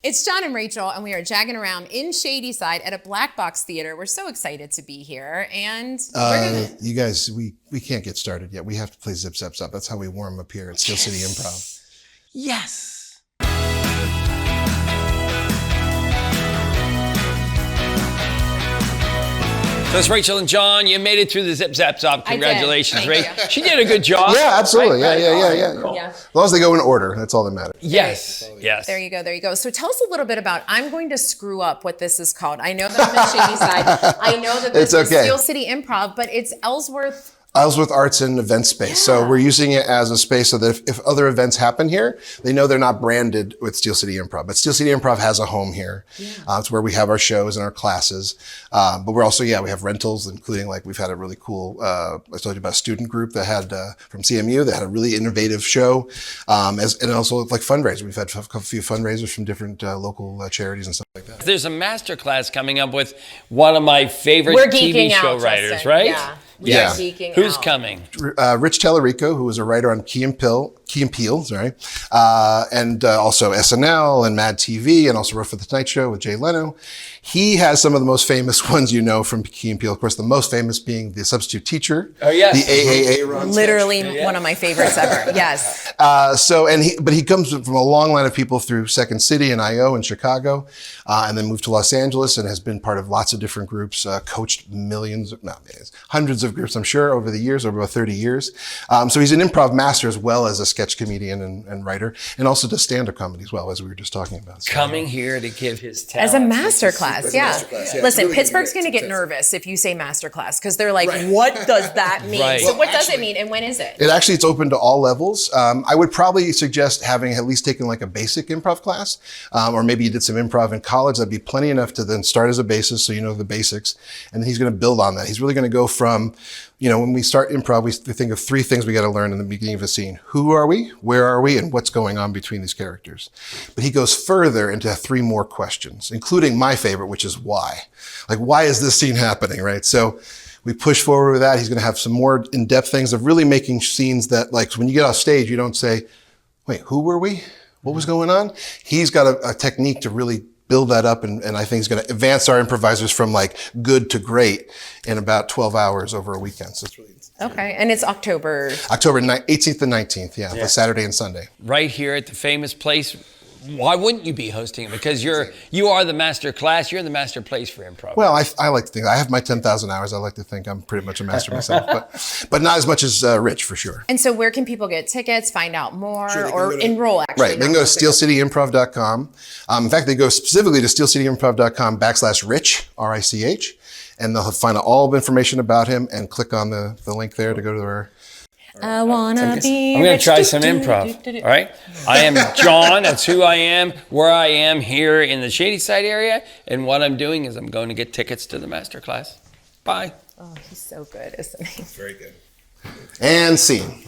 It's John and Rachel, and we are jagging around in Shadyside at a black box theater. We're so excited to be here, and you guys, we can't get started yet. We have to play Zip Zap Zop. That's how we warm up here at Steel City Improv. Yes. So it's Rachel and John. You made it through the Zip Zap Zop. Congratulations, Rachel. She did a good job. Yeah, absolutely. Right? Yeah. Cool. Yeah. As long as they go in order, that's all that matters. Yes. There you go. So tell us a little bit about, I'm going to screw up what this is called. I know that I'm in Shadyside. I know that this is Steel City Improv, but it's Ellsworth Arts and Event Space. Yeah. So we're using it as a space so that if other events happen here, they know they're not branded with Steel City Improv. But Steel City Improv has a home here. Yeah. It's where we have our shows and our classes. But we're also, we have rentals, including we've had a really cool, I told you about a student group that had, from CMU, that had a really innovative show. And also fundraisers. We've had a few fundraisers from different local charities and stuff like that. There's a masterclass coming up with one of my favorite TV show writers, Justin. right? Yeah. Yeah. Who's coming? Rich Talarico, who was a writer on Key Peele, and also SNL and MADtv, and also wrote for The Tonight Show with Jay Leno. He has some of the most famous ones from Key Peele. Of course, the most famous being the substitute teacher. Oh yes, the AAA run. Literally one of my favorites ever. Yes. But he comes from a long line of people through Second City and IO in Chicago, and then moved to Los Angeles and has been part of lots of different groups, coached hundreds of groups, I'm sure, over the years, over about 30 years. So he's an improv master as well as a sketch comedian and writer, and also does stand-up comedy as well, as we were just talking about. So, coming here to give his talent. As a masterclass, yeah. Listen, really Pittsburgh's going to get nervous if you say masterclass, because they're like, what does that mean? Right. So what does it mean, and when is it? It's open to all levels. I would probably suggest having at least taken a basic improv class, or maybe you did some improv in college. That'd be plenty enough to then start as a basis, so you know the basics, and then he's going to build on that. He's really going to go from, when we start improv, we think of three things we got to learn in the beginning of a scene. Who are we? Where are we? And what's going on between these characters? But he goes further into three more questions, including my favorite, which is why. Why is this scene happening, right? So we push forward with that. He's going to have some more in-depth things of really making scenes that, when you get off stage, you don't say, wait, who were we? What was going on? He's got a technique to really build that up, and I think he's going to advance our improvisers from good to great in about 12 hours over a weekend. So it's really okay, and it's October 18th and 19th, the Saturday and Sunday. Right here at the famous place. Why wouldn't you be hosting it? Because you are the master class. You're the master place for improv. Well, I like to think I have my 10,000 hours. I like to think I'm pretty much a master myself, but not as much as Rich, for sure. And so where can people get tickets, find out more, or enroll, actually? Right, they can go to steelcityimprov.com. In fact, they go specifically to steelcityimprov.com/Rich, R-I-C-H, and they'll find out all the information about him and click on the link there to go to our... I wanna be. I'm going to try some improv. All right. I am John. That's who I am, where I am here in the Shadyside area. And what I'm doing is I'm going to get tickets to the master class. Bye. Oh, he's so good, isn't he? Very good. And scene.